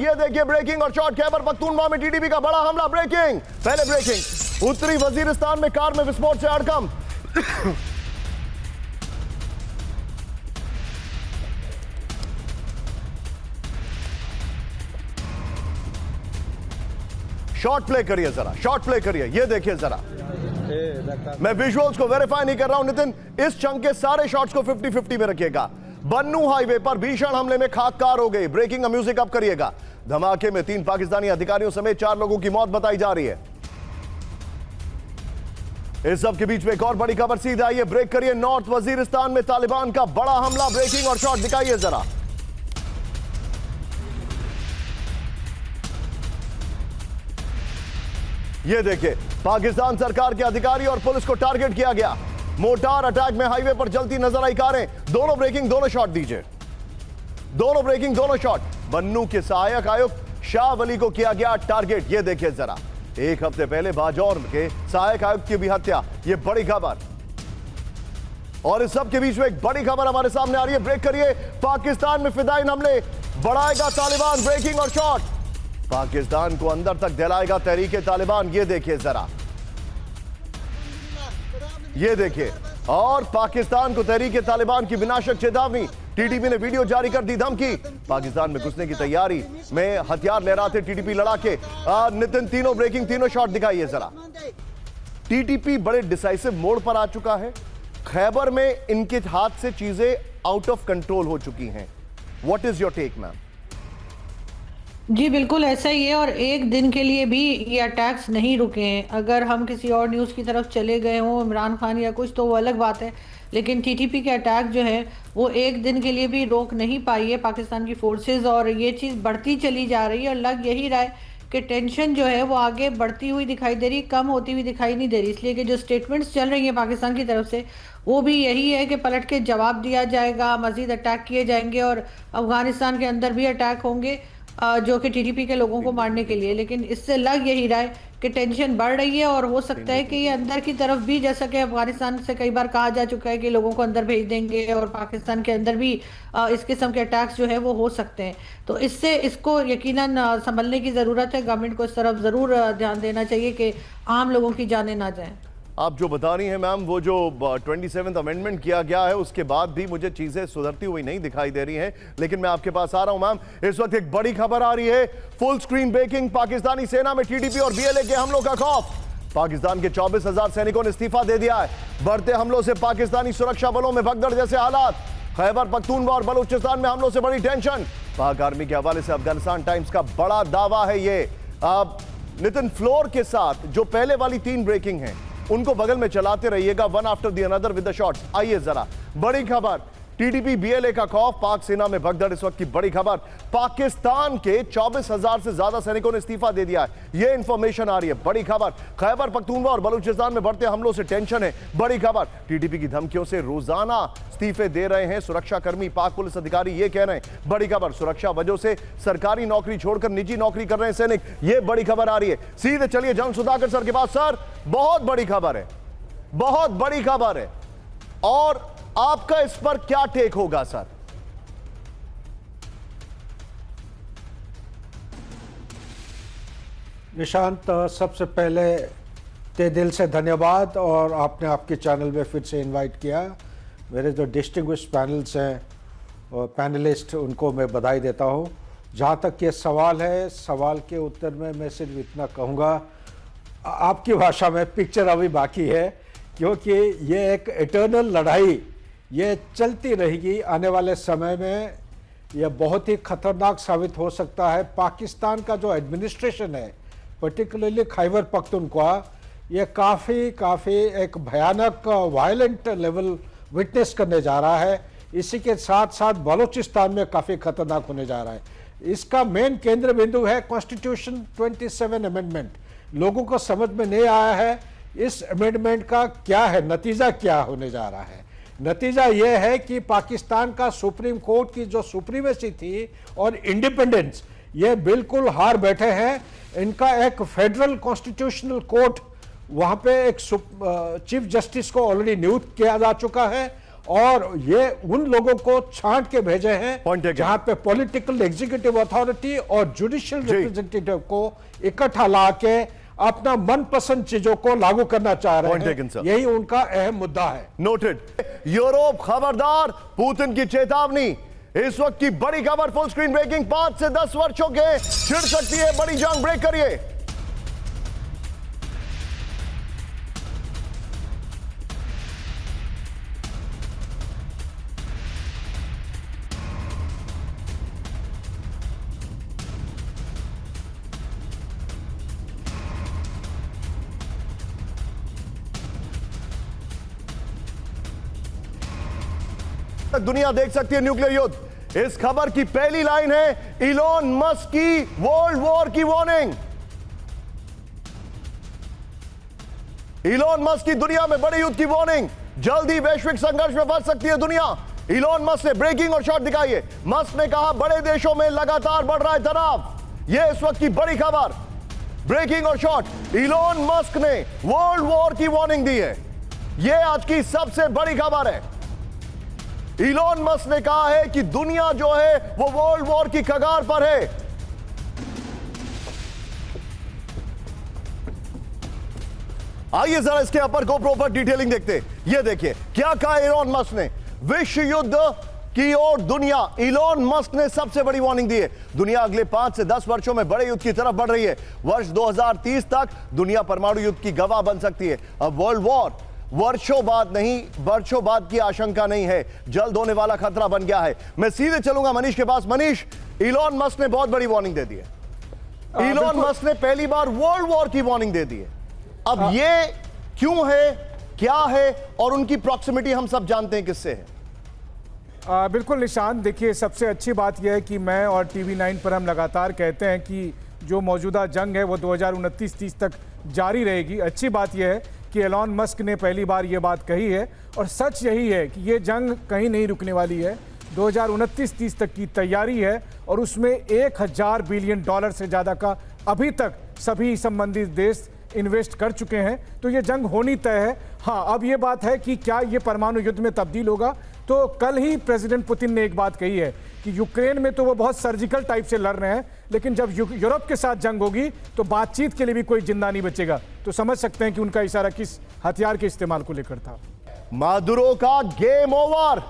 ये देखिए ब्रेकिंग और शॉट, खैबर पख्तूनख्वा में टीटीपी का बड़ा हमला। ब्रेकिंग, पहले ब्रेकिंग, उत्तरी वजीरिस्तान में कार में विस्फोट से हड़कंप। शॉट प्ले करिए जरा, शॉट प्ले करिए, ये देखिए जरा। मैं विजुअल्स को वेरीफाई नहीं कर रहा हूं नितिन, इस चंक के सारे शॉट्स को 50-50 में रखिएगा। बन्नू हाईवे पर भीषण हमले में खाककार हो गई। ब्रेकिंग म्यूजिक अप करिएगा। धमाके में 3 पाकिस्तानी अधिकारियों समेत 4 लोगों की मौत बताई जा रही है। इस सब के बीच में एक और बड़ी खबर सीधे आई है। ब्रेक करिए, नॉर्थ वजीरिस्तान में तालिबान का बड़ा हमला। ब्रेकिंग और शॉट दिखाइए जरा। ये देखिए, पाकिस्तान सरकार के अधिकारी और पुलिस को टारगेट किया गया। मोटार अटैक में हाईवे पर जलती नजर आई कारें। दोनों ब्रेकिंग, दोनों शॉट दीजिए। दोनों ब्रेकिंग, दोनों शॉट। बन्नू के सहायक आयुक्त शाह वली को किया गया टारगेट। ये देखिए जरा, एक हफ्ते पहले बाजौर के सहायक आयुक्त की भी हत्या। ये बड़ी खबर। और इस सब के बीच में एक बड़ी खबर हमारे सामने आ रही है। ब्रेक करिए, पाकिस्तान में फिदाइन हमले बढ़ाएगा तालिबान। ब्रेकिंग और शॉट, पाकिस्तान को अंदर तक दिलाएगा तहरीके तालिबान। ये देखिए जरा, ये देखिए। और पाकिस्तान को तहरीके तालिबान की विनाशक चेतावनी। टीटीपी ने वीडियो जारी कर दी धमकी। पाकिस्तान में घुसने की तैयारी में हथियार लहराते टीटीपी लड़ाके। नितिन, तीनों ब्रेकिंग, तीनों शॉट दिखाइए जरा। टीटीपी बड़े डिसाइसिव मोड पर आ चुका है। खैबर में इनके हाथ से चीजें आउट ऑफ कंट्रोल हो चुकी हैं। What is your take ma'am? जी बिल्कुल ऐसा ही है, और एक दिन के लिए भी ये अटैक्स नहीं रुके हैं। अगर हम किसी और न्यूज़ की तरफ चले गए हों, इमरान खान या कुछ, तो वो अलग बात है, लेकिन टीटीपी के अटैक जो है वो एक दिन के लिए भी रोक नहीं पाई है पाकिस्तान की फोर्सेस, और ये चीज़ बढ़ती चली जा रही है। और लग यही रहा है कि टेंशन जो है वो आगे बढ़ती हुई दिखाई दे रही, कम होती हुई दिखाई नहीं दे रही। इसलिए कि जो स्टेटमेंट्स चल रही हैं पाकिस्तान की तरफ से, वो भी यही है कि पलट के जवाब दिया जाएगा, मज़ीद अटैक किए जाएंगे, और अफगानिस्तान के अंदर भी अटैक होंगे जो कि टीटीपी के लोगों को मारने के लिए। लेकिन इससे लग यही रहा है कि टेंशन बढ़ रही है, और हो सकता है कि ये अंदर की तरफ भी, जैसा कि अफगानिस्तान से कई बार कहा जा चुका है कि लोगों को अंदर भेज देंगे, और पाकिस्तान के अंदर भी इस किस्म के अटैक्स जो है वो हो सकते हैं। तो इससे इसको यकीनन संभलने की ज़रूरत है। गवर्नमेंट को इस तरफ ज़रूर ध्यान देना चाहिए कि आम लोगों की जानें ना जाएं। आप जो बता रही हैं मैम, वो जो 27th अमेंडमेंट किया गया है, उसके बाद भी मुझे चीजें सुधरती हुई नहीं दिखाई दे रही हैं। लेकिन मैं आपके पास आ रहा हूं मैम। इस वक्त एक बड़ी खबर आ रही है, फुल स्क्रीन ब्रेकिंग। पाकिस्तानी सेना में टीटीपी और बीएलए के हमलों का खौफ। पाकिस्तान के 24,000 सैनिकों ने इस्तीफा दे दिया है। बढ़ते हमलों से पाकिस्तानी सुरक्षा बलों में भगदड़ जैसे हालात। खैबर पख्तूनख्वा और बलूचिस्तान में हमलों से बड़ी टेंशन। पाक आर्मी के हवाले से अफगानिस्तान टाइम्स का बड़ा दावा है ये। नितिन, फ्लोर के साथ जो पहले वाली 3 ब्रेकिंग हैं, उनको बगल में चलाते रहिएगा, one after the another with the shots. आइए जरा, बड़ी खबर, टीटीपी बीएलए का खौफ, पाक सेना में भगदड़। इस वक्त की बड़ी खबर, पाकिस्तान के 24,000 से ज्यादा सैनिकों ने इस्तीफा दे दिया है। यह इंफॉर्मेशन आ रही है। बड़ी खबर, खैबर पख्तूनख्वा और बलूचिस्तान में बढ़ते हमलों से टेंशन है। बड़ी खबर, टीटीपी की धमकियों से रोजाना इस्तीफे दे रहे हैं सुरक्षाकर्मी। पाक पुलिस अधिकारी ये कह रहे हैं। बड़ी खबर, सुरक्षा वजह से सरकारी नौकरी छोड़कर निजी नौकरी कर रहे हैं सैनिक। ये बड़ी खबर आ रही है। सीधे चलिए जनरल सुधाकर सर के पास। सर, बहुत बड़ी खबर है, बहुत बड़ी खबर है, और आपका इस पर क्या टेक होगा सर? निशांत, सबसे पहले ते दिल से धन्यवाद, और आपने आपके चैनल में फिर से इनवाइट किया। मेरे जो डिस्टिंग्विश्ड पैनल्स हैं और पैनलिस्ट, उनको मैं बधाई देता हूँ। जहाँ तक ये सवाल है, सवाल के उत्तर में मैं सिर्फ इतना कहूँगा, आपकी भाषा में, पिक्चर अभी बाकी है, क्योंकि ये एक इटर्नल लड़ाई ये चलती रहेगी। आने वाले समय में यह बहुत ही खतरनाक साबित हो सकता है। पाकिस्तान का जो एडमिनिस्ट्रेशन है, पर्टिकुलरली खैबर पख्तूनख्वा, ये काफ़ी एक भयानक वायलेंट लेवल विटनेस करने जा रहा है। इसी के साथ साथ बलूचिस्तान में काफ़ी खतरनाक होने जा रहा है। इसका मेन केंद्र बिंदु है कॉन्स्टिट्यूशन 27 अमेंडमेंट। लोगों को समझ में नहीं आया है इस अमेंडमेंट का क्या है, नतीजा क्या होने जा रहा है। नतीजा यह है कि पाकिस्तान का सुप्रीम कोर्ट की जो सुप्रीमेसी थी और इंडिपेंडेंस, ये बिल्कुल हार बैठे हैं। इनका एक फेडरल कॉन्स्टिट्यूशनल कोर्ट, वहाँ पे एक चीफ जस्टिस को ऑलरेडी नियुक्त किया जा चुका है, और ये उन लोगों को छांट के भेजे हैं Point taken. जहां पे पॉलिटिकल एग्जीक्यूटिव अथॉरिटी और जुडिशियल रिप्रेजेंटेटिव को इकट्ठा ला के अपना मनपसंद चीजों को लागू करना चाह रहे Point taken, sir. हैं। यही उनका अहम मुद्दा है। नोटेड। यूरोप खबरदार, पुतिन की चेतावनी। इस वक्त की बड़ी खबर, फुल स्क्रीन ब्रेकिंग। 5 से 10 वर्षों के छिड़ सकती है बड़ी जंग, ब्रेक करिए। दुनिया देख सकती है न्यूक्लियर युद्ध। इस खबर की पहली लाइन है इलॉन मस्क की वर्ल्ड वॉर की वार्निंग। इलॉन मस्क की दुनिया में बड़े युद्ध की वार्निंग। जल्दी वैश्विक संघर्ष में फंस सकती है दुनिया। इलॉन मस्क ने ब्रेकिंग और शॉट दिखाई है। मस्क ने कहा बड़े देशों में लगातार बढ़ रहा है तनाव। यह इस वक्त की बड़ी खबर, ब्रेकिंग और शॉट। इलॉन मस्क ने वर्ल्ड वॉर की वार्निंग दी है। यह आज की सबसे बड़ी खबर है। इलॉन मस्क ने कहा है कि दुनिया जो है वो वर्ल्ड वॉर की कगार पर है। आइए जरा इसके अपर गोप्रो पर डिटेलिंग देखते हैं। ये देखिए क्या कहा इलॉन मस्क ने। विश्व युद्ध की ओर दुनिया, इलॉन मस्क ने सबसे बड़ी वार्निंग दी है। दुनिया अगले 5 से 10 वर्षों में बड़े युद्ध की तरफ बढ़ रही है। वर्ष 2030 तक दुनिया परमाणु युद्ध की गवाह बन सकती है। अब वर्ल्ड वॉर वर्षों बाद नहीं, वर्षों बाद की आशंका नहीं है, जल्द होने वाला खतरा बन गया है। मैं सीधे चलूंगा मनीष के पास। मनीष, इलॉन मस्क ने बहुत बड़ी वार्निंग दे दी है। इलॉन मस्क ने पहली बार वर्ल्ड वॉर की वार्निंग दे दी है। अब ये क्यों है, क्या है, और उनकी प्रॉक्सिमिटी हम सब जानते हैं किससे है। बिल्कुल निशान, देखिए सबसे अच्छी बात यह है कि मैं और TV9 पर हम लगातार कहते हैं कि जो मौजूदा जंग है वो 2029-30 तक जारी रहेगी। अच्छी बात यह है कि एलॉन मस्क ने पहली बार ये बात कही है, और सच यही है कि ये जंग कहीं नहीं रुकने वाली है। 2029-30 तक की तैयारी है, और उसमें $1000 बिलियन से ज़्यादा का अभी तक सभी संबंधित देश इन्वेस्ट कर चुके हैं। तो ये जंग होनी तय है। हाँ, अब ये बात है कि क्या ये परमाणु युद्ध में तब्दील होगा। तो कल ही प्रेसिडेंट पुतिन ने एक बात कही है कि यूक्रेन में तो वो बहुत सर्जिकल टाइप से लड़ रहे हैं, लेकिन जब यूरोप के साथ जंग होगी तो बातचीत के लिए भी कोई जिंदा नहीं बचेगा। तो समझ सकते हैं कि उनका इशारा किस हथियार के इस्तेमाल को लेकर था। मादुरो का गेम ओवर।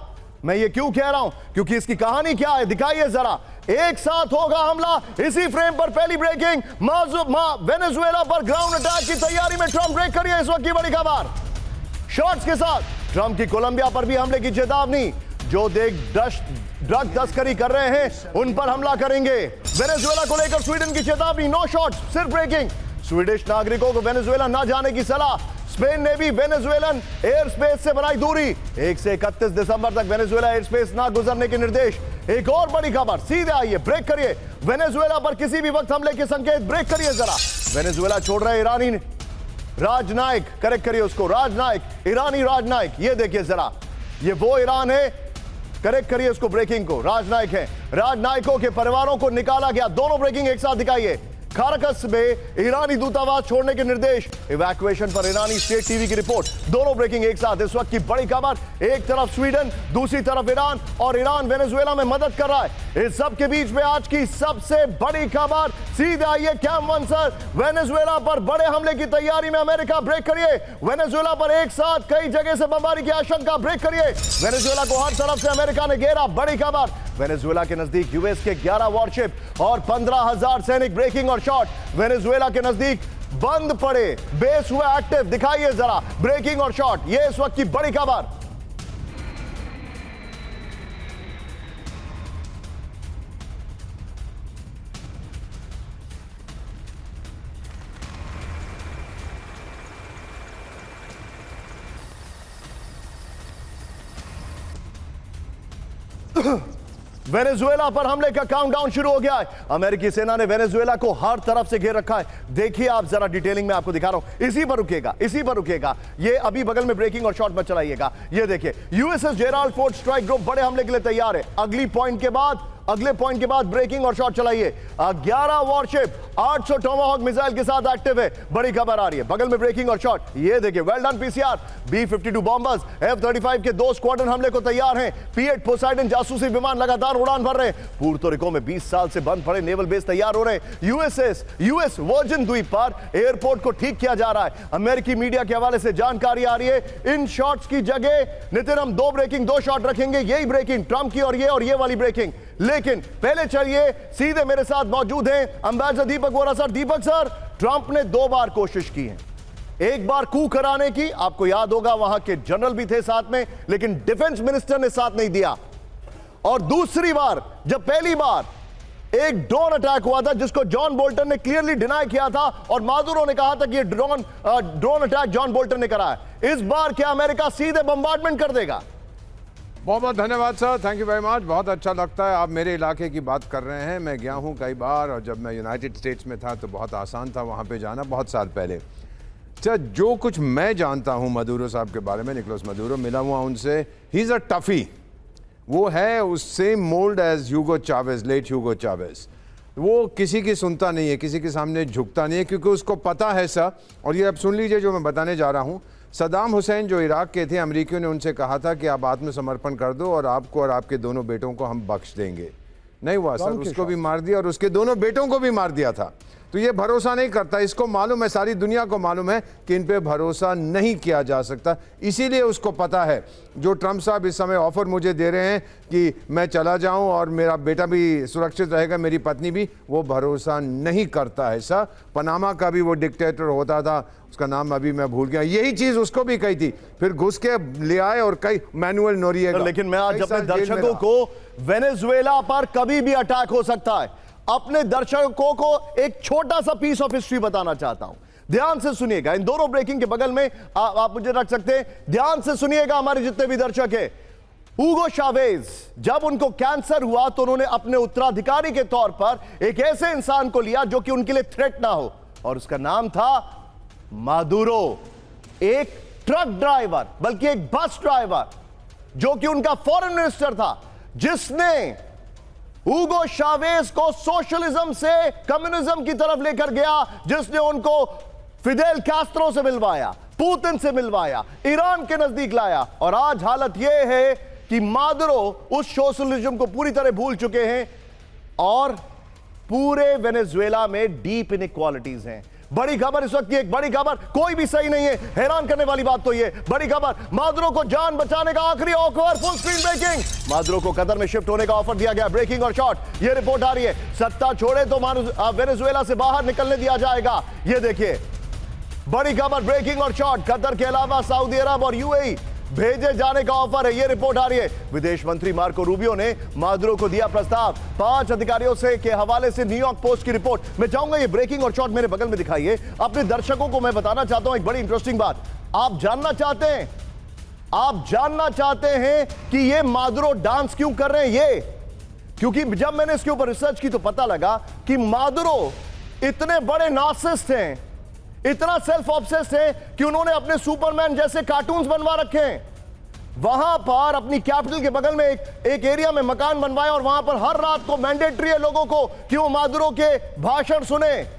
मैं ये क्यों कह रहा हूं, क्योंकि इसकी कहानी क्या है, दिखाइए जरा। एक साथ होगा हमला। इसी फ्रेम पर पहली ब्रेकिंग। वेनेजुएला पर ग्राउंड अटैक की तैयारी में ट्रंप। ब्रेक करिए इस वक्त की बड़ी खबर शॉट्स के साथ। ट्रंप की कोलंबिया पर भी हमले की चेतावनी। जो ड्रग तस्करी कर रहे हैं उन पर हमला करेंगे। वेनेजुएला को लेकर स्वीडन की चेतावनी। नो शॉट्स, सिर्फ ब्रेकिंग। स्वीडिश नागरिकों को वेनेजुएला न जाने की सलाह। स्पेन ने भी वेनेजुएलन एयर स्पेस से बनाई दूरी। 1 से 31 दिसंबर तक वेनेजुएला एयर स्पेस ना गुजरने के निर्देश। एक और बड़ी खबर, सीधे आइए, ब्रेक करिए। वेनेजुएला पर किसी भी वक्त हमले के संकेत। ब्रेक करिए जरा। वेनेजुएला छोड़ रहे ईरानी राजनायक, करेक्ट करिए उसको, राजनायक, ईरानी राजनायक। ये देखिए जरा, ये वो ईरान है, करेक्ट करिए उसको, ब्रेकिंग को। राजनायक है, राजनायकों के परिवारों को निकाला गया। दोनों ब्रेकिंग एक साथ दिखाइए। खारकस में ईरानी दूतावास छोड़ने के निर्देश। इवैक्यूएशन पर ईरानी स्टेट टीवी की रिपोर्ट। दोनों ब्रेकिंग एक साथ। इस वक्त की बड़ी खबर, एक तरफ स्वीडन, दूसरी तरफ ईरान, और ईरान वेनेजुएला में मदद कर रहा है। इस सब के बीच में आज की सबसे बड़ी खबर, सीधे आइए कैम वन सर। वेनेजुएला पर बड़े हमले की तैयारी में अमेरिका। ब्रेक करिए। वेनेजुएला पर एक साथ कई जगह से बमबारी की आशंका। ब्रेक करिए। वेनेजुएला को हर तरफ से अमेरिका ने घेरा। बड़ी खबर, वेनेजुएला के नजदीक यूएस के 11 वॉरशिप और 15,000 सैनिक। ब्रेकिंग और शॉट। वेनेजुएला के नजदीक बंद पड़े बेस हुए एक्टिव। दिखाइए जरा, ब्रेकिंग और शॉट। ये इस वक्त की बड़ी खबर। वेनेजुएला पर हमले का काउंटडाउन शुरू हो गया है। अमेरिकी सेना ने वेनेजुएला को हर तरफ से घेर रखा है। देखिए आप जरा, डिटेलिंग में आपको दिखा रहा हूं। इसी पर रुकेगा, इसी पर रुकेगा। ये अभी बगल में ब्रेकिंग और शॉट मत चलाइएगा। ये देखिए, USS Gerald Ford strike group बड़े हमले के लिए तैयार है। अगली पॉइंट के बाद अगले पॉइंट के बाद ब्रेकिंग और शॉट चलाइए। 11 वॉरशिप 800 टोमाहॉक मिसाइल के साथ एक्टिव है, बड़ी खबर आ रही है। बगल में ब्रेकिंग और शॉट, ये देखिए, well done PCR. B-52 bombers F-35 के 2 स्क्वाड्रन हमले को तैयार हैं। P-8 पोसाइडन जासूसी विमान लगातार उड़ान भर रहे हैं। पुर्तो रिको में 20 साल से बंद पड़े नेवल बेस तैयार हो रहे हैं। यूएस वर्जिन द्वीप पर एयरपोर्ट को ठीक किया जा रहा है। अमेरिकी मीडिया के हवाले से जानकारी आ रही है। इन शॉट्स की जगह नितिन हम 2 ब्रेकिंग 2 शॉट रखेंगे, यही ब्रेकिंग ट्रंप की और ये वाली ब्रेकिंग। लेकिन पहले चलिए सीधे मेरे साथ मौजूद हैं अंबेसडर दीपक वोरा सर। दीपक सर, ट्रंप ने 2 बार कोशिश की है। एक बार कू कराने की, आपको याद होगा वहां के जनरल भी थे साथ में, लेकिन डिफेंस मिनिस्टर ने साथ नहीं दिया। और दूसरी बार, जब पहली बार एक ड्रोन अटैक हुआ था जिसको जॉन बोल्टन ने क्लियरली डिनाई किया था और मादुरो ने कहा था कि ये ड्रोन अटैक जॉन बोल्टन ने करा है। इस बार क्या अमेरिका सीधे बम्बार्डमेंट कर देगा? बहुत बहुत धन्यवाद sir, thank you very much. बहुत अच्छा लगता है आप मेरे इलाके की बात कर रहे हैं। मैं गया हूं कई बार, और जब मैं यूनाइटेड स्टेट्स में था तो बहुत आसान था वहां पे जाना, बहुत साल पहले। सर, जो कुछ मैं जानता हूं मदुरो साहब के बारे में, निकोलस मदुरो, मिला हुआ उनसे, ही इज़ अ टफी। वो है उस सेम मोल्ड एज ह्यूगो चावेज, लेट ह्यूगो चावेज। वो किसी की सुनता नहीं है, किसी के सामने झुकता नहीं है, क्योंकि उसको पता है सर। और ये अब सुन लीजिए जो मैं बताने जा रहा हूँ। सद्दाम हुसैन जो इराक के थे, अमेरिकियों ने उनसे कहा था कि आप आत्मसमर्पण कर दो और आपको और आपके दोनों बेटों को हम बख्श देंगे। नहीं हुआ सर, उसको भी मार दिया और उसके दोनों बेटों को भी मार दिया था। तो ये भरोसा नहीं करता, इसको मालूम है, सारी दुनिया को मालूम है कि इन पे भरोसा नहीं किया जा सकता। इसीलिए उसको पता है। जो ट्रंप साहब इस समय ऑफर मुझे दे रहे हैं कि मैं चला जाऊं और मेरा बेटा भी सुरक्षित रहेगा, मेरी पत्नी भी, वो भरोसा नहीं करता है सर। पनामा का भी वो डिक्टेटर होता था, उसका नाम अभी मैं भूल गया, यही चीज उसको भी कही थी, फिर घुस के ले आए और कई मैनुअल नोरिएगा। लेकिन मैं आज अपने दर्शकों को, वेनेजुएला पर कभी भी अटैक हो सकता है, अपने दर्शकों को एक छोटा सा पीस ऑफ हिस्ट्री बताना चाहता हूं। ध्यान से सुनिएगा, इन दोनों ब्रेकिंग के बगल में आप मुझे रख सकते हैं। ध्यान से सुनिएगा हमारे जितने भी दर्शक हैं। ऊगो चावेज, जब उनको कैंसर हुआ तो उन्होंने अपने उत्तराधिकारी के तौर पर एक ऐसे इंसान को लिया जो कि उनके लिए थ्रेट ना हो, और उसका नाम था मादुरो। एक ट्रक ड्राइवर, बल्कि एक बस ड्राइवर, जो कि उनका फॉरेन मिनिस्टर था, जिसने ऊगो चावेज को सोशलिज्म से कम्युनिज्म की तरफ लेकर गया, जिसने उनको फिदेल कैस्ट्रो से मिलवाया, पुतिन से मिलवाया, ईरान के नजदीक लाया। और आज हालत यह है कि मादुरो उस सोशलिज्म को पूरी तरह भूल चुके हैं और पूरे वेनेजुएला में डीप इनइक्वालिटीज हैं। बड़ी खबर इस वक्त की, एक बड़ी खबर, कोई भी सही नहीं है। हैरान करने वाली बात तो ये बड़ी खबर, मादुरो को जान बचाने का आखिरी offer, full screen breaking. Maduro को कतर में शिफ्ट होने का ऑफर दिया गया, ब्रेकिंग और शॉट। ये रिपोर्ट आ रही है, सत्ता छोड़े तो वेनेजुएला से बाहर निकलने दिया जाएगा। ये देखिए बड़ी खबर, ब्रेकिंग और शॉट। कतर के अलावा सऊदी अरब और यूएई भेजे जाने का ऑफर है, ये रिपोर्ट आ रही है। विदेश मंत्री मार्को रूबियो ने मादुरो को दिया प्रस्ताव, 5 अधिकारियों से के हवाले से न्यूयॉर्क पोस्ट की रिपोर्ट। मैं चाहूंगा ये ब्रेकिंग और शॉट मेरे बगल में दिखाइए। अपने दर्शकों को मैं बताना चाहता हूं एक बड़ी इंटरेस्टिंग बात। आप जानना चाहते हैं कि ये मादुरो डांस क्यों कर रहे हैं? ये क्योंकि जब मैंने इसके ऊपर रिसर्च की तो पता लगा कि मादुरो इतने बड़े नार्सिसिस्ट हैं, इतना सेल्फ ऑब्सेस्ड है कि उन्होंने अपने सुपरमैन जैसे कार्टून्स बनवा रखे हैं। वहां पर अपनी कैपिटल के बगल में एक एरिया में मकान बनवाए और वहां पर हर रात को मैंडेटरी है लोगों को कि वो मादुरो के भाषण सुने।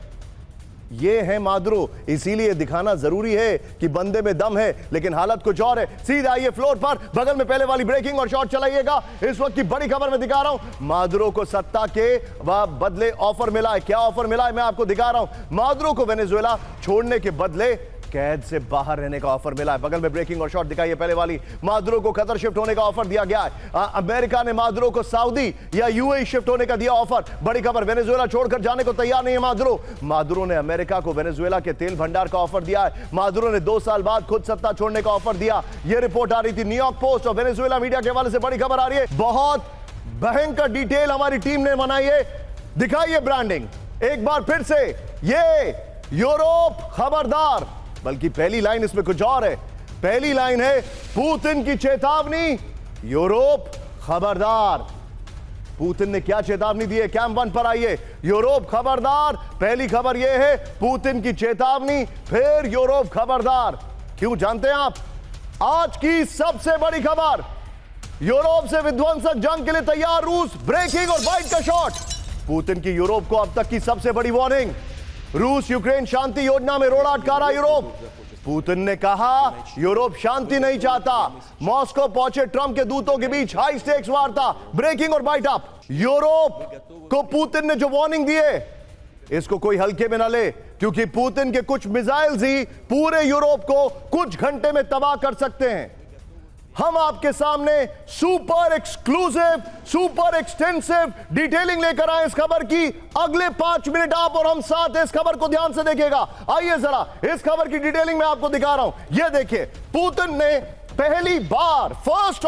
ये है मादुरो, इसीलिए दिखाना जरूरी है कि बंदे में दम है, लेकिन हालत कुछ और है। सीधा आइए फ्लोर पर, बगल में पहले वाली ब्रेकिंग और शॉट चलाइएगा। इस वक्त की बड़ी खबर मैं दिखा रहा हूं। मादुरो को सत्ता के बदले ऑफर मिला है। क्या ऑफर मिला है मैं आपको दिखा रहा हूं। मादुरो को वेनेजुएला छोड़ने के बदले कैद से बाहर रहने का ऑफर मिला है। बगल में ब्रेकिंग और शॉट दिखाइए पहले वाली। मादुरो को कतर शिफ्ट होने का ऑफर दिया गया है। अमेरिका ने मादुरो को सऊदी या यूएई शिफ्ट होने का दिया ऑफर। बड़ी खबर, वेनेजुएला छोड़कर जाने को तैयार नहीं है मादुरो। मादुरो ने अमेरिका को वेनेजुएला के तेल भंडार का ऑफर दिया है। मादुरो ने 2 साल बाद खुद सत्ता छोड़ने का ऑफर दिया। यह रिपोर्ट आ रही थी न्यूयॉर्क पोस्ट और वेनेजुएला मीडिया के हवाले से बड़ी खबर आ रही है। बहुत भयंकर डिटेल हमारी टीम ने बनाई है। दिखाइए ब्रांडिंग एक बार फिर से। ये यूरोप खबरदार, बल्कि पहली लाइन इसमें कुछ और है। पहली लाइन है पुतिन की चेतावनी, यूरोप खबरदार। पुतिन ने क्या चेतावनी दी है? कैंप 1 पर आइए। यूरोप खबरदार, पहली खबर यह है पुतिन की चेतावनी, फिर यूरोप खबरदार। क्यों जानते हैं आप? आज की सबसे बड़ी खबर, यूरोप से विध्वंसक जंग के लिए तैयार रूस, ब्रेकिंग और बाइट का शॉट। पुतिन की यूरोप को अब तक की सबसे बड़ी वार्निंग। रूस यूक्रेन शांति योजना में रोड़ा अटका रहा यूरोप। पुतिन ने कहा यूरोप शांति नहीं चाहता। मॉस्को पहुंचे ट्रंप के दूतों के बीच हाई स्टेक्स वार्ता, ब्रेकिंग और बाइट अप। यूरोप को पुतिन ने जो वार्निंग दी है, इसको कोई हल्के में ना ले, क्योंकि पुतिन के कुछ मिसाइल्स ही पूरे यूरोप को कुछ घंटे में तबाह कर सकते हैं। हम आपके सामने super exclusive, super extensive detailing लेकर आए इस खबर की। अगले 5 मिनट आप और हम साथ इस खबर को ध्यान से देखिएगा। आइए जरा इस खबर की डिटेलिंग में आपको दिखा रहा हूं। यह देखिए, पुतिन ने पहली बार first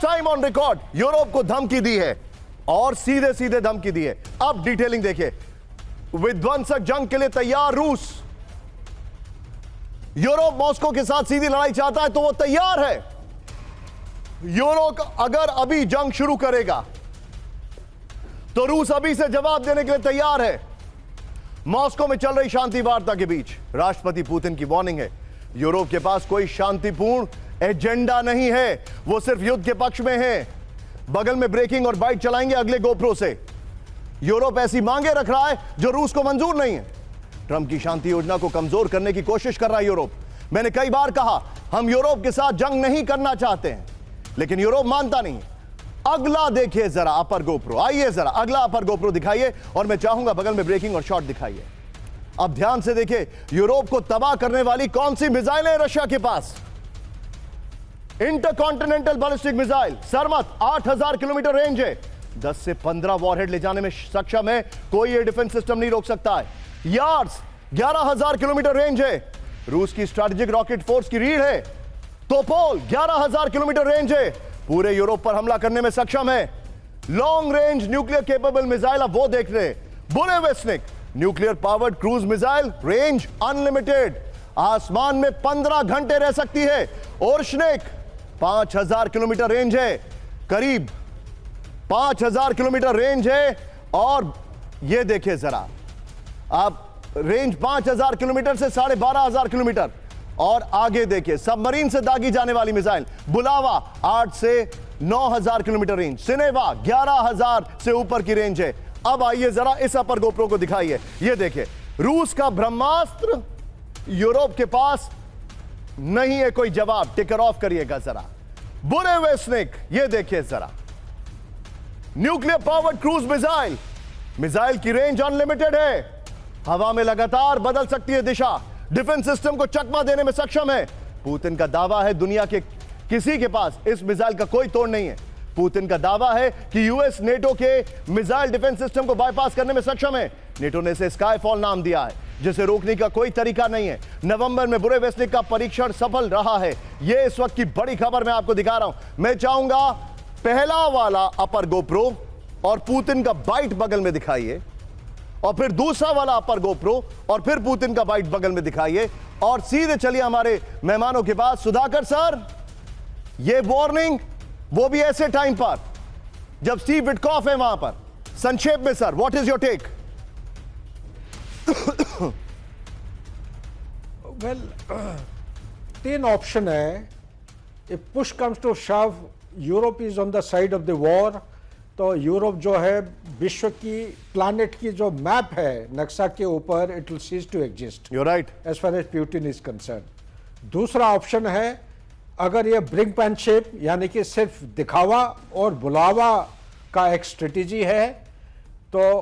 time on record Europe को धमकी दी है, और सीधे सीधे धमकी दी है। अब डिटेलिंग देखिए। विध्वंसक जंग के लिए तैयार रूस। यूरोप मॉस्को के साथ सीधी लड़ाई चाहता है तो वो तैयार है। यूरोप अगर अभी जंग शुरू करेगा तो रूस अभी से जवाब देने के लिए तैयार है। मॉस्को में चल रही शांति वार्ता के बीच राष्ट्रपति पुतिन की वार्निंग है, यूरोप के पास कोई शांतिपूर्ण एजेंडा नहीं है, वो सिर्फ युद्ध के पक्ष में है। बगल में ब्रेकिंग और बाइट चलाएंगे अगले गोप्रो से। यूरोप ऐसी मांगे रख रहा है जो रूस को मंजूर नहीं है। ट्रंप की शांति योजना को कमजोर करने की कोशिश कर रहा है यूरोप। मैंने कई बार कहा हम यूरोप के साथ जंग नहीं करना चाहते हैं, लेकिन यूरोप मानता नहीं। अगला देखिए जरा अपर गोप्रो। आइए जरा अगला अपर गोप्रो दिखाइए, और मैं चाहूंगा बगल में ब्रेकिंग और शॉट दिखाइए। अब ध्यान से देखिए, यूरोप को तबाह करने वाली कौन सी मिसाइल है रशिया के पास। Intercontinental ballistic missile Sarmat 8000 kilometre range है, 10 से 15 वॉरहेड ले जाने में सक्षम है, कोई ये डिफेंस सिस्टम नहीं रोक सकता है। यार्ड्स 11000 किलोमीटर रेंज है, रूस की स्ट्रैटेजिक रॉकेट फोर्स की रीढ़ है। तोपोल 11000 किलोमीटर रेंज है, पूरे यूरोप पर हमला करने में सक्षम है। Long range nuclear capable missile, अब वो देख रहे हैं। Burevestnik nuclear powered cruise missile, range unlimited, आसमान में 15 घंटे रह सकती है। ओर्शनिक 5000 किलोमीटर रेंज है, करीब 5000 किलोमीटर रेंज है। और ये देखिए जरा आप, रेंज 5000 किलोमीटर से 12500 किलोमीटर। और आगे देखिए, सबमरीन से दागी जाने वाली मिसाइल बुलावा 8 से 9000 किलोमीटर रेंज, सिनेवा 11000 से ऊपर की रेंज है। अब आइए जरा इस अपर गोप्रो को दिखाइए। ये देखिए, रूस का ब्रह्मास्त्र यूरोप के पास नहीं है कोई जवाब। टिकर ऑफ करिएगा जरा। बुरेवेस्निक, ये देखिए जरा, nuclear powered cruise missile, missile की रेंज अनलिमिटेड है, हवा में लगातार बदल सकती है दिशा, डिफेंस सिस्टम को चकमा देने में सक्षम है। पुतिन का दावा है दुनिया के किसी के पास इस मिसाइल का कोई तोड़ नहीं है। पुतिन का दावा है कि यूएस नेटो के मिसाइल डिफेंस सिस्टम को बाईपास करने में सक्षम है। नेटो ने इसे स्काईफॉल नाम दिया है, जिसे रोकने का कोई तरीका नहीं है। नवंबर में बुरेवेस्निक का परीक्षण सफल रहा है। यह इस वक्त की बड़ी खबर मैं आपको दिखा रहा हूं। मैं चाहूंगा पहला वाला अपर गोप्रो और पुतिन का बाइट बगल में दिखाइए, और फिर दूसरा वाला अपर गोप्रो और फिर पुतिन का बाइट बगल में दिखाइए, और सीधे चलिए हमारे मेहमानों के पास। सुधाकर सर, ये वार्निंग वो भी ऐसे टाइम पर जब स्टीव विटकॉफ है वहां पर। संक्षेप में sir, what is your take? Well, 3 option है। If push comes to shove, Europe is on the side of the war, तो यूरोप जो है विश्व की, प्लैनेट की जो मैप है नक्शा के ऊपर, it will cease to exist. You right, as far as Putin is concerned. दूसरा ऑप्शन है, अगर ये ब्रिंक पैन शेप यानी कि सिर्फ दिखावा और बुलावा का एक स्ट्रेटेजी है, तो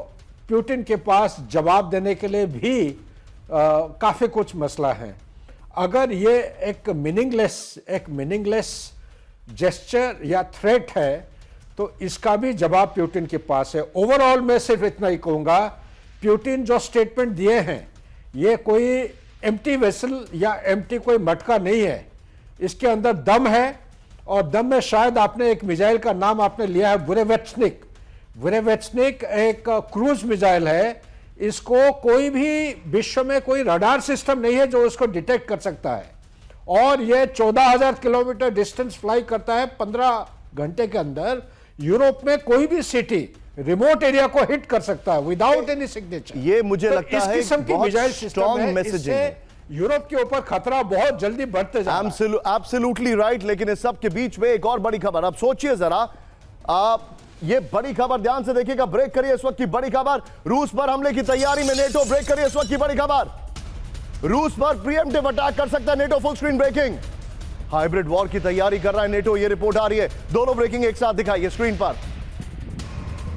पुतिन के पास जवाब देने के लिए भी काफ़ी कुछ मसला है। अगर ये एक मीनिंगलेस जेस्चर या थ्रेट है, तो इसका भी जवाब पुतिन के पास है। ओवरऑल मैं सिर्फ इतना ही कहूँगा, पुतिन जो स्टेटमेंट दिए हैं, ये कोई एम्प्टी वेसल या एम्प्टी कोई मटका नहीं है, इसके अंदर दम है। और दम में शायद आपने एक मिसाइल का नाम आपने लिया है बुरेवेस्निक। बुरेवेस्निक एक क्रूज मिसाइल है, इसको कोई भी विश्व में कोई रडार सिस्टम नहीं है जो इसको डिटेक्ट कर सकता है, और ये 14000 किलोमीटर डिस्टेंस फ्लाई करता है 15 घंटे के अंदर। यूरोप में कोई भी सिटी रिमोट एरिया को हिट कर सकता है विदाउट एनी सिग्नेचर। ये मुझे लगता है इस किस्म की मिसाइल सिस्टम है, इससे यूरोप के ऊपर खतरा बहुत जल्दी बढ़ते जा रहा है। Absolutely right. लेकिन इस सब के बीच में एक और बड़ी खबर, अब सोचिए जरा, आप ये बड़ी खबर ध्यान से देखिएगा, ब्रेक करिए इस वक्त की बड़ी खबर, रूस पर हमले की तैयारी में नेटो, ब्रेक करिए इस वक्त की बड़ी खबर, रूस पर प्रीएम्प्टिव अटैक कर सकता है NATO, full screen breaking, hybrid war की तैयारी कर रहा है नेटो, ये रिपोर्ट आ रही है। दोनों ब्रेकिंग एक साथ दिखाइए स्क्रीन पर,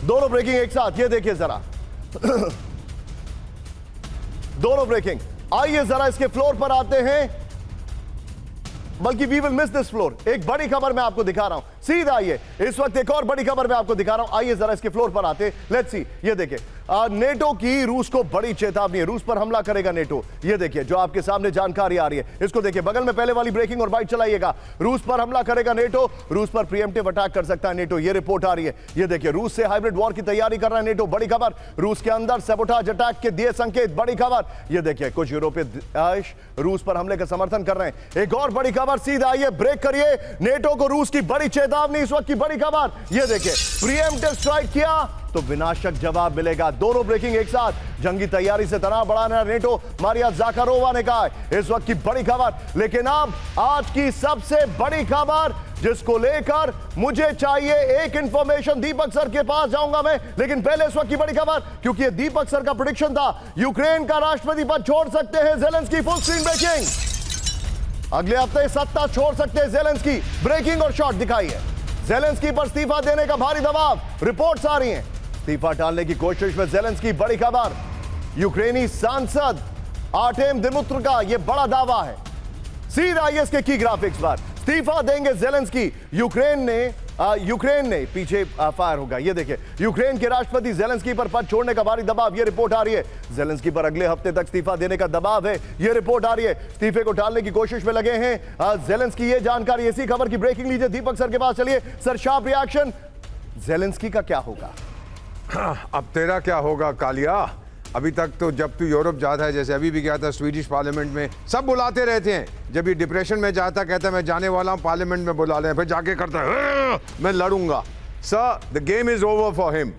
दोनों ब्रेकिंग एक साथ, ये देखिए जरा दोनों ब्रेकिंग। आइए जरा इसके फ्लोर पर आते हैं, बल्कि we will miss this floor. एक बड़ी खबर मैं आपको दिखा रहा हूं, सीधा आइए इस वक्त एक और बड़ी खबर मैं आपको दिखा रहा हूं। आइए जरा इसके फ्लोर पर आते, लेट्स सी। ये देखिए नेटो की रूस को बड़ी चेतावनी है, रूस पर हमला करेगा नेटो। ये देखिए जो आपके सामने जानकारी आ रही है, इसको देखिए बगल में पहले वाली ब्रेकिंग और बाइट चलाइएगा। रूस पर हमला करेगा नेटो, रूस पर प्रीएम्प्टिव अटैक कर सकता है नेटो, ये रिपोर्ट आ रही है। ये देखिए रूस से हाइब्रिड वॉर की तैयारी कर रहा है नेटो, बड़ी खबर। रूस के अंदर सैबोटाज अटैक के दिए संकेत, बड़ी खबर। ये देखिए कुछ यूरोपीय देश रूस पर हमले का समर्थन कर रहे हैं। एक और बड़ी खबर, सीधा आइए ब्रेक करिए, नेटो को रूस की बड़ी चेतावनी, इस वक्त की बड़ी खबर। ये देखिए प्रीएम्प्टिव स्ट्राइक किया तो विनाशक जवाब मिलेगा। दोनों ब्रेकिंग एक साथ, जंगी तैयारी से तनाव बढ़ाना नेटो, मारिया ज़ाखारोवा ने कहा है, इस वक्त की बड़ी खबर। लेकिन अब आज की सबसे बड़ी खबर जिसको लेकर मुझे चाहिए एक इंफॉर्मेशन, दीपक सर के पास जाऊंगा मैं, लेकिन पहले इस वक्त की बड़ी खबर, क्योंकि ये दीपक सर का प्रेडिक्शन था, यूक्रेन का राष्ट्रपति पद छोड़ सकते हैं ज़ेलेंस्की, फुल स्क्रीन ब्रेकिंग। अगले हफ्ते सत्ता छोड़ सकते हैं ज़ेलेंस्की, ब्रेकिंग और शॉट दिखाइए। ज़ेलेंस्की पर इस्तीफा देने का भारी दबाव, रिपोर्ट्स आ रही हैं, इस्तीफा डालने की कोशिश में ज़ेलेंस्की, बड़ी खबर। यूक्रेनी सांसद आर्टेम दिमुत्र का यह बड़ा दावा है। सीधा आइए इसके की ग्राफिक्स पर, इस्तीफा देंगे ज़ेलेंस्की। यूक्रेन ने पीछे फायर होगा, ये देखिए यूक्रेन के राष्ट्रपति ज़ेलेंस्की पर पद छोड़ने का भारी दबाव, ये रिपोर्ट आ रही है। ज़ेलेंस्की पर अगले हफ्ते तक इस्तीफा देने का दबाव है, ये रिपोर्ट आ रही है। इस्तीफे को टालने की कोशिश में लगे हैं ज़ेलेंस्की, ये जानकारी, इसी खबर की ब्रेकिंग लीजिए दीपक सर के पास चलिए। सर शार्प रिएक्शन, ज़ेलेंस्की का क्या होगा? अब तेरा क्या होगा कालिया? अभी तक तो जब तू यूरोप जाता है, जैसे अभी भी गया था स्वीडिश पार्लियामेंट में, सब बुलाते रहते हैं। जब ये डिप्रेशन में जाता कहता है मैं जाने वाला हूँ, पार्लियामेंट में बुला लें, फिर जाके करता है मैं लड़ूंगा। Sir the game is over for him.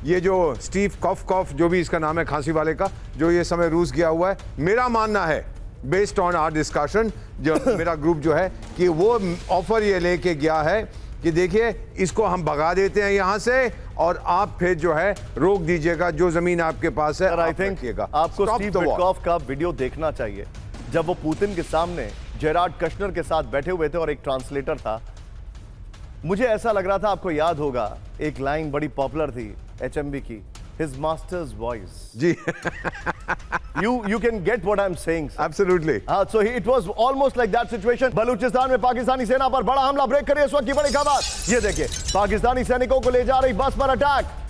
ये जो स्टीव कॉफ जो भी इसका नाम है, खांसी वाले का, जो ये समय रूस गया हुआ है, मेरा मानना है बेस्ड ऑन आवर डिस्कशन, जो मेरा ग्रुप जो है, कि वो ऑफर ये लेके गया है कि देखिए इसको हम भगा देते हैं यहाँ से और आप फिर जो है रोक दीजिएगा, जो जमीन आपके पास है आई थिंक आपको स्टीव विटकॉफ का वीडियो देखना चाहिए, जब वो पुतिन के सामने जेरार्ड कश्नर के साथ बैठे हुए थे और एक ट्रांसलेटर था। मुझे ऐसा लग रहा था, आपको याद होगा एक लाइन बड़ी पॉपुलर थी एचएमवी की, his master's voice. Ji you can get what I'm saying, sir. Absolutely. So it was almost like that situation. Balochistan में पाकिस्तानी सेना पर बड़ा हमला, ब्रेक करिए इस वक्त की बड़ी खबर। ये देखिए पाकिस्तानी सैनिकों को ले जा रही बस पर अटैक।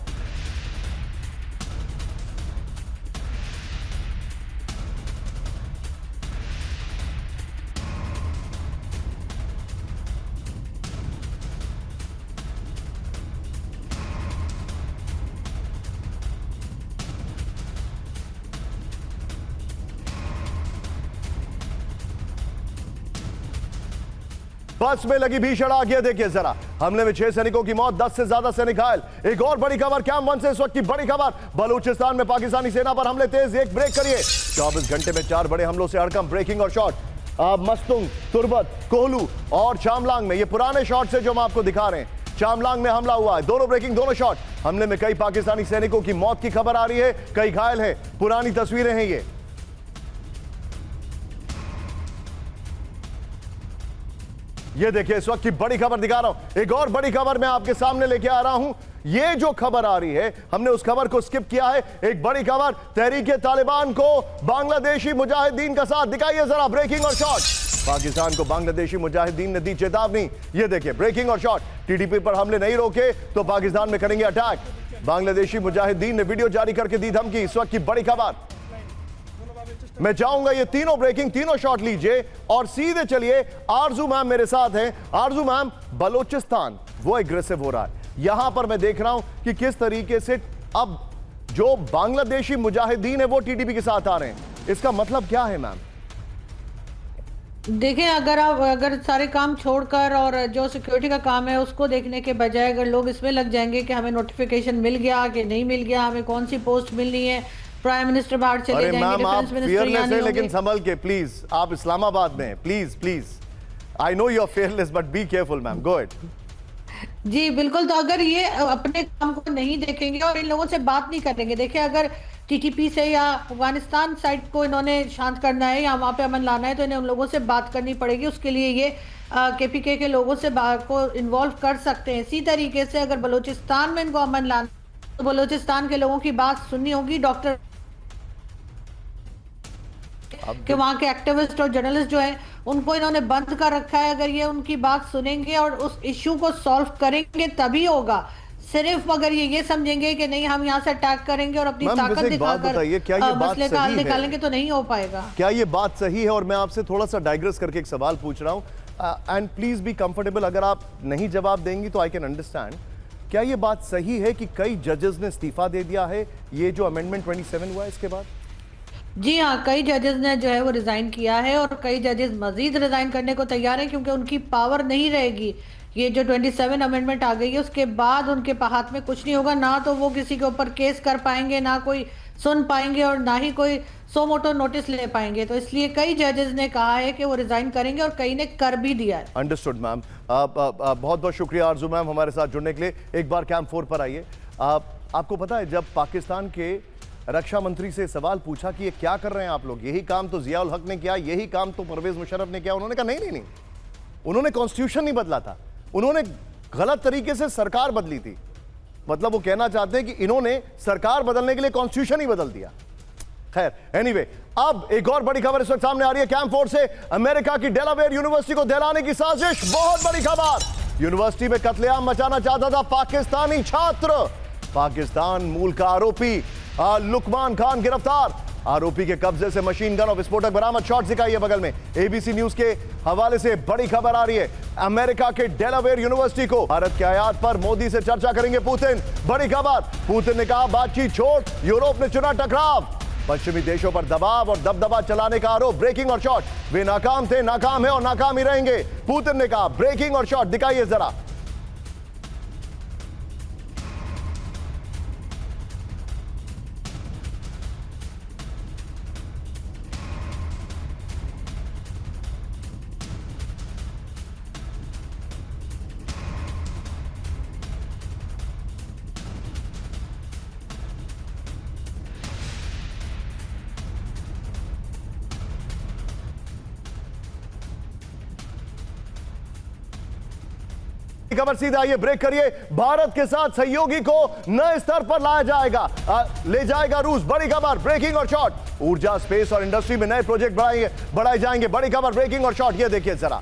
बस में लगी भीषण आग, ये देखिए जरा, हमले में 6 सैनिकों की मौत, 10 से ज्यादा सैनिक घायल। एक और बड़ी खबर कैंप 1 से इस वक्त की बड़ी खबर, बलूचिस्तान में पाकिस्तानी सेना पर हमले तेज, एक ब्रेक करिए। 24 घंटे में 4 बड़े हमलों से हड़कंप, ब्रेकिंग और शॉट। मस्तुंग, तुर्बत, कोहलू और चामलांग में, ये पुराने शॉट से जो हम आपको दिखा रहे हैं, चामलांग में हमला हुआ है, दोनों ब्रेकिंग, दोनों शॉट। हमले में कई पाकिस्तानी सैनिकों की मौत की खबर आ रही है, कई घायल हैं, पुरानी तस्वीरें हैं ये। ये देखिए इस वक्त की बड़ी खबर दिखा रहा हूं, एक और बड़ी खबर मैं आपके सामने लेके आ रहा हूं। ये जो खबर आ रही है, हमने उस खबर को स्किप किया है। एक बड़ी खबर, तहरीके तालिबान को बांग्लादेशी मुजाहिदीन का साथ, दिखाइए जरा, ब्रेकिंग और शॉट। पाकिस्तान को बांग्लादेशी मुजाहिदीन ने दी चेतावनी, ये देखिए ब्रेकिंग और शॉट। टीटीपी पर हमले नहीं रोके तो पाकिस्तान में करेंगे अटैक, बांग्लादेशी मुजाहिदीन ने वीडियो जारी करके दी धमकी। इस वक्त की बड़ी खबर, मैं चाहूंगा ये तीनों ब्रेकिंग, तीनों शॉट लीजिए और सीधे चलिए। आरजू मैम मेरे साथ हैं। आरजू मैम, बलोचिस्तान वो एग्रेसिव हो रहा है, यहां पर मैं देख रहा हूं कि किस तरीके से अब जो बांग्लादेशी मुजाहिदीन है वो टीटीपी के साथ आ रहे हैं, इसका मतलब क्या है मैम? देखिए, अगर सारे काम छोड़कर और जो सिक्योरिटी का काम है उसको देखने के बजाय अगर लोग इसमें लग जाएंगे कि हमें नोटिफिकेशन मिल गया कि नहीं मिल गया, हमें कौन सी पोस्ट मिलनी है, प्राइम मिनिस्टर बाहर चले अरे जाएंगे, मैम, आप डिफेंस मिनिस्टर फेयरलेस यहाँ है, नहीं लेकिन होंगे। संभल के प्लीज। आप इस्लामाबाद में हैं, please please. I know you are fearless but be careful ma'am, go ahead. जी बिल्कुल, तो अगर ये अपने काम को नहीं देखेंगे और इन लोगों से बात नहीं करेंगे, देखिए अगर टीटीपी से या अफगानिस्तान साइड को इन्होंने शांत करना है या वहां पे अमन लाना है तो इन्हें उन लोगों से बात करनी पड़ेगी। उसके लिए ये केपीके के लोगों से को इन्वॉल्व कर सकते हैं। इसी तरीके से अगर बलूचिस्तान में इनको अमन लाना तो बलूचिस्तान के लोगों की बात सुननी होगी। डॉक्टर कि वहाँ के एक्टिविस्ट और जर्नलिस्ट जो हैं उनको इन्होंने बंद कर रखा है। अगर ये उनकी बात सुनेंगे और उस इश्यू को सॉल्व करेंगे तभी होगा। सिर्फ अगर ये समझेंगे कि नहीं हम यहाँ से अटैक करेंगे और अपनी मैम, ताकत वैसे एक बात दिखाकर बताइए, क्या ये बात मसले का हल सही है? निकालेंगे तो नहीं हो पाएगा। क्या ये बात सही है? और मैं आपसे थोड़ा सा डाइग्रेस करके एक सवाल पूछ रहा हूं, एंड प्लीज बी कंफर्टेबल। अगर आप नहीं जवाब देंगी तो आई कैन अंडरस्टैंड। क्या ये बात सही है कि कई जजेस ने इस्तीफा दे दिया है ये जो अमेंडमेंट 27 हुआ है इसके बाद? जी हाँ, कई जजेस ने जो है वो रिजाइन किया है और कई जजेस मजीद रिजाइन करने को तैयार हैं क्योंकि उनकी पावर नहीं रहेगी। ये जो 27 अमेंडमेंट आ गई है उसके बाद उनके हाथ में कुछ नहीं होगा। ना तो वो किसी के ऊपर केस कर पाएंगे, ना कोई सुन पाएंगे और ना ही कोई सो मोटो नोटिस ले पाएंगे। तो इसलिए कई जजेस ने कहा है कि वो रिजाइन करेंगे और कई ने कर भी दिया है। Understood ma'am. बहुत बहुत शुक्रिया आरजू मैम हमारे साथ जुड़ने के लिए। एक बार कैंप 4 पर आइए। आपको पता है जब पाकिस्तान के रक्षा मंत्री से सवाल पूछा कि ये क्या कर रहे हैं आप लोग, यही काम तो जियाउल हक ने किया, यही काम तो परवेज मुशर्रफ ने किया, उन्होंने कहा नहीं नहीं नहीं, उन्होंने कॉन्स्टिट्यूशन नहीं बदला था, उन्होंने गलत तरीके से सरकार बदली थी। मतलब वो कहना चाहते हैं कि इन्होंने सरकार बदलने के लिए कॉन्स्टिट्यूशन ही बदल दिया। खैर, एनीवे, अब एक और बड़ी खबर इस वक्त सामने आ रही है कैंप 4 से। अमेरिका की डेलावेयर यूनिवर्सिटी को दहलाने की साजिश। बहुत बड़ी खबर। यूनिवर्सिटी में कत्लेआम मचाना चाहता था पाकिस्तानी छात्र। पाकिस्तान मूल का आरोपी लुकमान खान गिरफ्तार। आरोपी के कब्जे से मशीन गन और विस्फोटक बरामद। शॉट दिखाई है बगल में। एबीसी न्यूज के हवाले से बड़ी खबर आ रही है। अमेरिका के डेलावेयर यूनिवर्सिटी को भारत के आयात पर मोदी से चर्चा करेंगे पुतिन। बड़ी खबर, पुतिन ने कहा बातचीत छोड़, यूरोप ने चुना टकराव। पश्चिमी देशों पर दबाव और दबदबा चलाने का आरोप। ब्रेकिंग और शॉट, वे नाकाम थे, नाकाम है और नाकाम ही रहेंगे, पुतिन ने कहा। ब्रेकिंग और शॉट दिखाइए जरा। खबर सीधा आइए, ब्रेक करिए। भारत के साथ सहयोगी को नए स्तर पर लाया जाएगा, ले जाएगा रूस। बड़ी खबर, ब्रेकिंग और शॉट। ऊर्जा, स्पेस और इंडस्ट्री में नए प्रोजेक्ट बढ़ाए जाएंगे। बड़ी खबर, ब्रेकिंग और शॉट। ये देखिए जरा,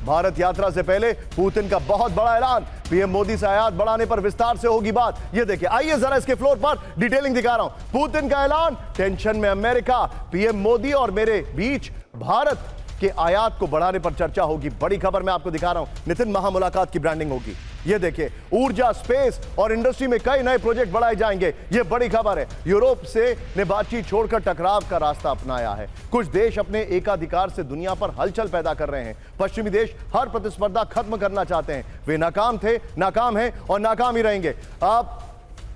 भारत यात्रा से पहले पुतिन का बहुत बड़ा ऐलान। पीएम मोदी से आयात बढ़ाने पर विस्तार से होगी बात। ये देखिए, आइए जरा इसके फ्लोर पर डिटेलिंग दिखा रहा हूं। पुतिन का ऐलान, टेंशन में अमेरिका, पीएम मोदी और मेरे बीच भारत के आयात को बढ़ाने पर चर्चा होगी। बड़ी खबर मैं आपको दिखा रहा हूं, नितिन महामुलाकात की ब्रांडिंग होगी। ये देखिए, ऊर्जा, स्पेस और इंडस्ट्री में कई नए प्रोजेक्ट बढ़ाए जाएंगे। ये बड़ी खबर है। यूरोप से ने बातचीत छोड़कर टकराव का रास्ता अपनाया है। कुछ देश अपने एकाधिकार से दुनिया पर हलचल पैदा कर रहे हैं। पश्चिमी देश हर प्रतिस्पर्धा खत्म करना चाहते हैं। वे नाकाम थे, नाकाम हैं और नाकाम ही रहेंगे। आप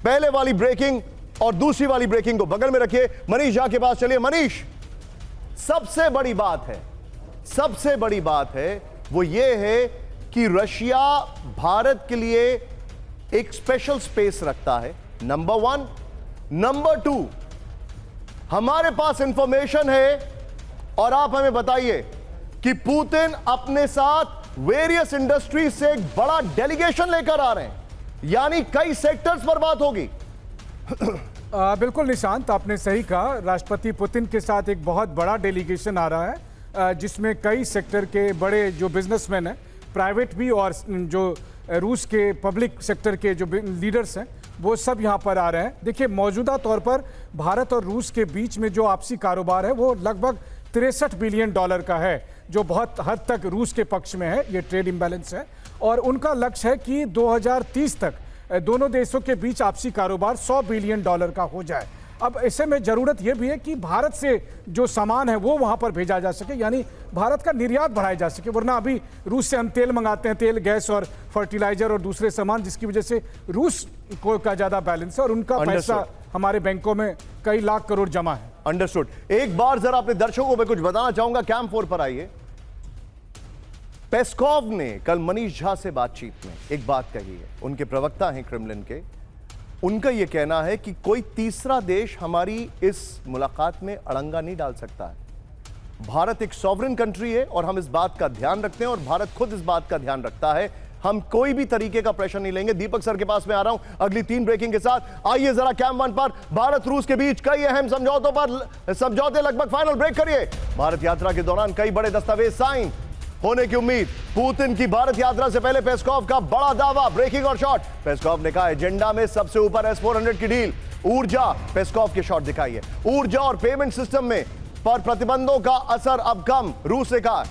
पहले वाली ब्रेकिंग और दूसरी वाली ब्रेकिंग को बगल में रखिए। मनीष झा के पास चलिए। मनीष, सबसे बड़ी बात है वो ये है कि रशिया भारत के लिए एक स्पेशल स्पेस रखता है, नंबर 1। नंबर 2, हमारे पास इंफॉर्मेशन है और आप हमें बताइए कि पुतिन अपने साथ वेरियस इंडस्ट्रीज से एक बड़ा डेलीगेशन लेकर आ रहे हैं, यानी कई सेक्टर्स पर बात होगी। बिल्कुल निशांत, आपने सही कहा। राष्ट्रपति पुतिन के साथ एक बहुत बड़ा डेलीगेशन आ रहा है जिसमें कई सेक्टर के बड़े जो बिजनेसमैन हैं, प्राइवेट भी और जो रूस के पब्लिक सेक्टर के जो लीडर्स हैं वो सब यहाँ पर आ रहे हैं। देखिए, मौजूदा तौर पर भारत और रूस के बीच में जो आपसी कारोबार है वो लगभग $63 बिलियन का है, जो बहुत हद तक रूस के पक्ष में है। ये ट्रेड इम्बैलेंस है और उनका लक्ष्य है कि 2030 तक दोनों देशों के बीच आपसी कारोबार $100 बिलियन का हो जाए। अब ऐसे में ज़रूरत यह भी है कि भारत से जो सामान है वो वहाँ पर भेजा जा सके, यानी भारत का निर्यात बढ़ाया जा सके। वरना अभी रूस से हम तेल मंगाते हैं, तेल, गैस और फर्टिलाइजर और दूसरे सामान, जिसकी वजह से रूस को का ज्यादा बैलेंस है और उनका पैसा Understood. हमारे बैंकों में कई लाख करोड़ जमा है। अंडरस्टूड। एक बार जरा अपने दर्शकों को कुछ बताना चाहूंगा, कैंप 4 पर आइए। पेस्कॉव ने कल मनीष झा से बातचीत में एक बात कही है, उनके प्रवक्ता हैं क्रेमलिन के। उनका यह कहना है कि कोई तीसरा देश हमारी इस मुलाकात में अड़ंगा नहीं डाल सकता है। भारत एक सॉवरेन कंट्री है और हम इस बात का ध्यान रखते हैं और भारत खुद इस बात का ध्यान रखता है। हम कोई भी तरीके का प्रेशर नहीं लेंगे। दीपक सर के पास में आ रहा हूं अगली 3 ब्रेकिंग के साथ। आइए जरा कैंप 1 पर भारत रूस के बीच कई अहम समझौते लगभग फाइनल ब्रेक करिए। भारत यात्रा के दौरान कई बड़े दस्तावेज साइन होने की उम्मीद। पुतिन की भारत यात्रा से पहले पेस्कॉव का बड़ा दावा, ब्रेकिंग और शॉट। पेस्कॉव ने कहा एजेंडा में सबसे ऊपर S-400 की डील। ऊर्जा, पेस्कॉव के शॉट दिखाइए। ऊर्जा और पेमेंट सिस्टम में पर प्रतिबंधों का असर अब कम, रूस ने कहा।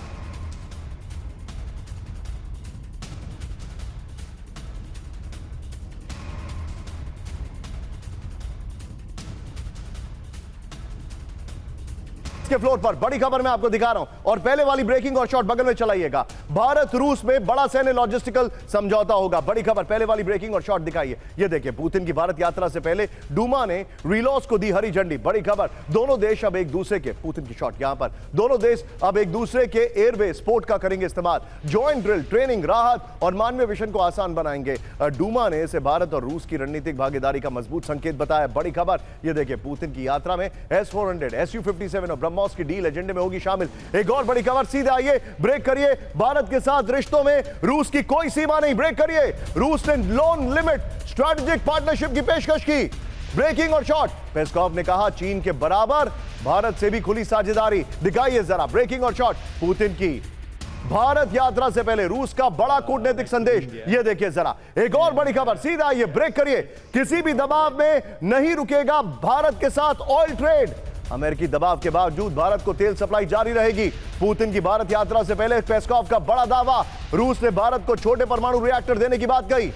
के फ्लोर पर बड़ी खबर मैं आपको दिखा रहा हूं और पहले वाली ब्रेकिंग और शॉट बगल में चलाइएगा। भारत रूस में बड़ा सैन्य लॉजिस्टिकल समझौता होगा। बड़ी खबर, पहले वाली ब्रेकिंग और शॉट दिखाइए। ये देखिए, पुतिन की भारत यात्रा से पहले डूमा ने रिलॉस को दी हरी झंडी। बड़ी खबर, दोनों देश अब एक दूसरे के, पुतिन की शॉट यहां पर, दोनों देश अब एक दूसरे के एयरबेस पोर्ट का करेंगे इस्तेमाल। ज्वाइंट ड्रिल, ट्रेनिंग, राहत और मानवीय मिशन को आसान बनाएंगे। डूमा ने इसे भारत और रूस की रणनीतिक भागीदारी का मजबूत संकेत बताया। बड़ी खबर, ये देखिए, पुतिन की यात्रा में S-400, Su-57 और ब्रह्मोस की डील एजेंडे में होगी शामिल। एक और बड़ी खबर, सीधे आइए, ब्रेक करिए। भारत के साथ रिश्तों में रूस की कोई सीमा नहीं, ब्रेक करिए। रूस ने लोन लिमिट स्ट्रेटेजिक पार्टनरशिप की पेशकश की। ब्रेकिंग और शॉट, पेस्कॉव ने कहा चीन के बराबर भारत से भी खुली साझेदारी। दिखाइए जरा ब्रेकिंग और शॉट, पुतिन की भारत यात्रा से पहले रूस का बड़ा कूटनीतिक संदेश। ये देखिए जरा, एक और बड़ी खबर, सीधा आइए, ब्रेक करिए। किसी भी दबाव में नहीं रुकेगा भारत के साथ ऑयल ट्रेड। अमेरिकी दबाव के बावजूद भारत को तेल सप्लाई जारी रहेगी। पुतिन की भारत यात्रा से पहले पेस्कॉव का बड़ा दावा, रूस ने भारत को छोटे परमाणु रिएक्टर देने की बात कही।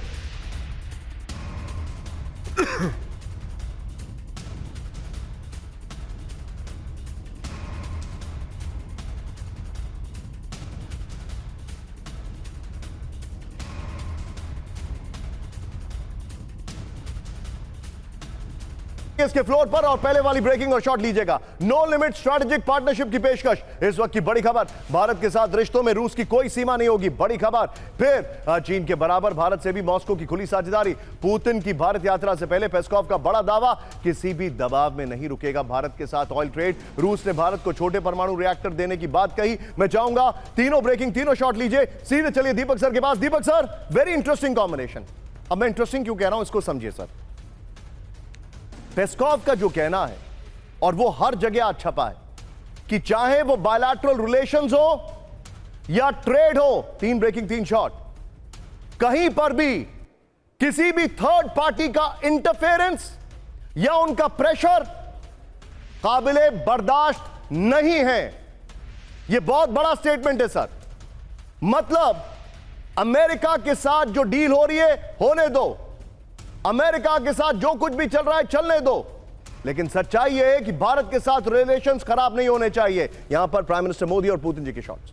इसके फ्लोर पर और पहले वाली ब्रेकिंग और शॉट लीजिएगा। नो लिमिट स्ट्रेटेजिक पार्टनरशिप की पेशकश। इस वक्त की बड़ी खबर, भारत के साथ रिश्तों में रूस की कोई सीमा नहीं होगी। बड़ी खबर, फिर चीन के बराबर भारत से भी मॉस्को की खुली साझेदारी। पुतिन की भारत यात्रा से पहले पेस्कॉव का बड़ा दावा, किसी भी दबाव में नहीं रुकेगा भारत के साथ ऑयल ट्रेड। रूस ने भारत को छोटे परमाणु रिएक्टर देने की बात कही। मैं चाहूंगा तीनों ब्रेकिंग, तीनों शॉट लीजिए। सीधे चलिए दीपक सर के पास। दीपक सर, वेरी इंटरेस्टिंग कॉम्बिनेशन। अब मैं इंटरेस्टिंग क्यों कह रहा हूं इसको समझिए सर। पेस्कॉव का जो कहना है, और वो हर जगह आज छपा है, कि चाहे वो बायलैटरल रिलेशंस हो या ट्रेड हो, 3 ब्रेकिंग 3 शॉट, कहीं पर भी किसी भी थर्ड पार्टी का इंटरफेरेंस या उनका प्रेशर काबिले बर्दाश्त नहीं है। यह बहुत बड़ा स्टेटमेंट है सर। मतलब अमेरिका के साथ जो डील हो रही है होने दो, अमेरिका के साथ जो कुछ भी चल रहा है चलने दो, लेकिन सच्चाई यह है कि भारत के साथ रिलेशंस खराब नहीं होने चाहिए। यहां पर प्राइम मिनिस्टर मोदी और पुतिन जी के शॉट्स।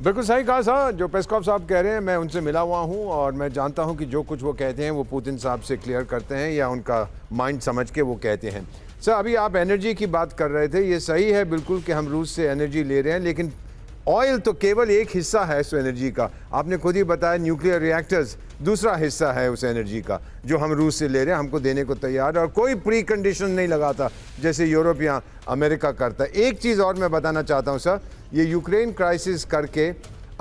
बिल्कुल सही कहा साहब, जो पेस्कॉव साहब कह रहे हैं, मैं उनसे मिला हुआ हूं और मैं जानता हूं कि जो कुछ वो कहते हैं वो पुतिन साहब से क्लियर करते हैं या उनका माइंड समझ के वो कहते हैं। सर, अभी आप एनर्जी की बात कर रहे थे, ये सही है बिल्कुल कि हम रूस से एनर्जी ले रहे हैं, लेकिन ऑयल तो केवल एक हिस्सा है उस एनर्जी का। आपने खुद ही बताया न्यूक्लियर रिएक्टर्स दूसरा हिस्सा है उस एनर्जी का जो हम रूस से ले रहे हैं, हमको देने को तैयार है और कोई प्री कंडीशन नहीं लगाता जैसे यूरोप या अमेरिका करता है। एक चीज़ और मैं बताना चाहता हूं सर, ये यूक्रेन क्राइसिस करके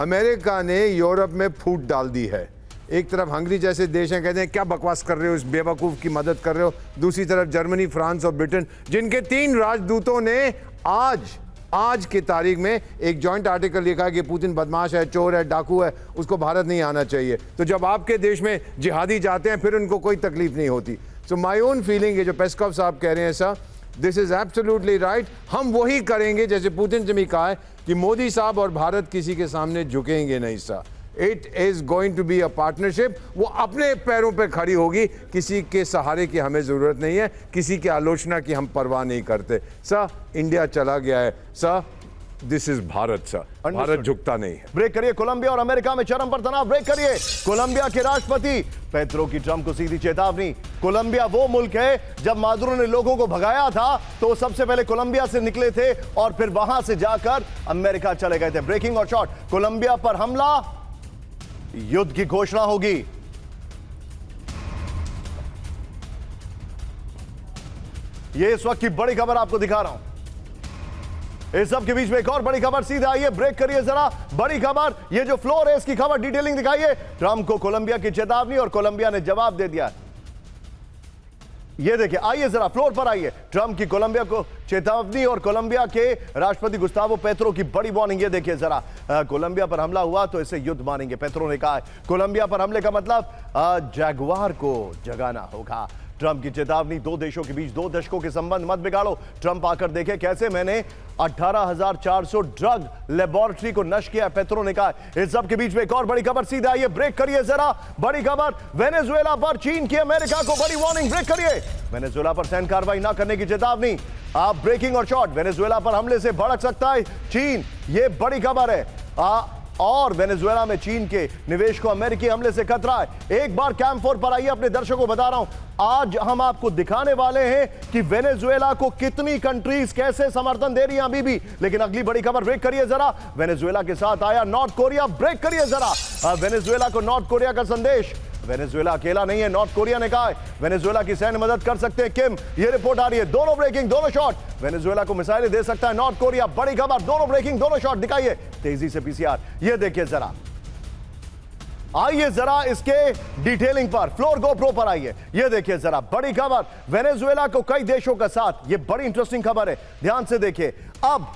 अमेरिका ने यूरोप में फूट डाल दी है। एक तरफ हंगरी जैसे देश हैं, कहते हैं क्या बकवास कर रहे हो, इस बेवकूफ़ की मदद कर रहे हो। दूसरी तरफ जर्मनी, फ्रांस और ब्रिटेन, जिनके 3 राजदूतों ने आज की तारीख में एक जॉइंट आर्टिकल लिखा कि पुतिन बदमाश है, चोर है, डाकू है, उसको भारत नहीं आना चाहिए। तो जब आपके देश में जिहादी जाते हैं फिर उनको कोई तकलीफ नहीं होती। सो माय ओन फीलिंग है, जो पेस्कॉव साहब कह रहे हैं sir, this is absolutely right. हम वही करेंगे जैसे पुतिन से भी कहा है कि मोदी साहब और भारत किसी के सामने झुकेंगे नहीं sir. It is going to be a partnership. वो अपने पैरों पे खड़ी होगी, किसी के सहारे की हमें ज़रूरत नहीं है, किसी की आलोचना की हम परवाह नहीं करते। सर, इंडिया चला गया है sir, this is Bharat sir, Bharat झुकता नहीं है। ब्रेक करिए, कोलंबिया और अमेरिका में चरम पर तनाव। ब्रेक करिए, कोलंबिया के राष्ट्रपति पेत्रो की ट्रंप को सीधी चेतावनी। कोलंबिया वो मुल्क है, जब मादुरो ने लोगों को भगाया था तो सबसे पहले कोलंबिया से निकले थे और फिर वहां से जाकर अमेरिका चले गए थे। ब्रेकिंग और शॉर्ट, कोलंबिया पर हमला, युद्ध की घोषणा होगी। ये इस वक्त की बड़ी खबर आपको दिखा रहा हूं। इस सब के बीच में एक और बड़ी खबर सीधा आई है। ब्रेक करिए जरा, बड़ी खबर, ये जो फ्लोर है इसकी खबर डिटेलिंग दिखाइए। ट्रंप को कोलंबिया की चेतावनी और कोलंबिया ने जवाब दे दिया। ये देखिए, आइए जरा फ्लोर पर आइए। ट्रंप की कोलंबिया को चेतावनी और कोलंबिया के राष्ट्रपति गुस्तावो पेत्रो की बड़ी वार्निंग। ये देखिए जरा, कोलंबिया पर हमला हुआ तो इसे युद्ध मानेंगे, पेत्रो ने कहा है। कोलंबिया पर हमले का मतलब जगुआर को जगाना होगा। ट्रंप की चेतावनी, दो देशों के बीच 2 दशकों के संबंध मत बिगाड़ो। ट्रंप आकर देखे कैसे मैंने 18,400 ड्रग लेबोरेटरी को नष्ट किया, पेत्रो ने कहा। इस सब के बीच में एक और बड़ी खबर सीधा आई है। ब्रेक करिए जरा, बड़ी खबर, वेनेजुएला पर चीन की अमेरिका को बड़ी वार्निंग। ब्रेक करिए, वेनेजुएला पर सैन्य कार्रवाई न करने की चेतावनी। आप ब्रेकिंग और शॉर्ट, वेनेजुएला पर हमले से भड़क सकता है चीन, ये बड़ी खबर है। और वेनेजुएला में चीन के निवेश को अमेरिकी हमले से खतरा है। एक बार कैंप 4 पर आइए, अपने दर्शकों को बता रहा हूं, आज हम आपको दिखाने वाले हैं कि वेनेजुएला को कितनी कंट्रीज कैसे समर्थन दे रही हैं अभी भी। लेकिन अगली बड़ी खबर, ब्रेक करिए जरा, वेनेजुएला के साथ आया नॉर्थ कोरिया। ब्रेक करिए जरा, वेनेजुएला को नॉर्थ कोरिया का संदेश। वेनेजुएला अकेला नहीं है, नॉर्थ कोरिया ने कहा है वेनेजुएला की सैन्य मदद कर सकते हैं किम। ये रिपोर्ट आ रही है, दोनों ब्रेकिंग, दोनों शॉट। वेनेजुएला को मिसाइलें दे सकता है नॉर्थ कोरिया, बड़ी खबर, दोनों ब्रेकिंग, दोनों शॉट। दिखाइए तेजी से पीसीआर, ये देखिए जरा, आइए जरा इसके डिटेलिंग पर, फ्लोर गोप्रो पर आइए, ये देखिए जरा, बड़ी खबर, वेनेजुएला को कई देशों का साथ। ये बड़ी इंटरेस्टिंग खबर है, ध्यान से देखिए। अब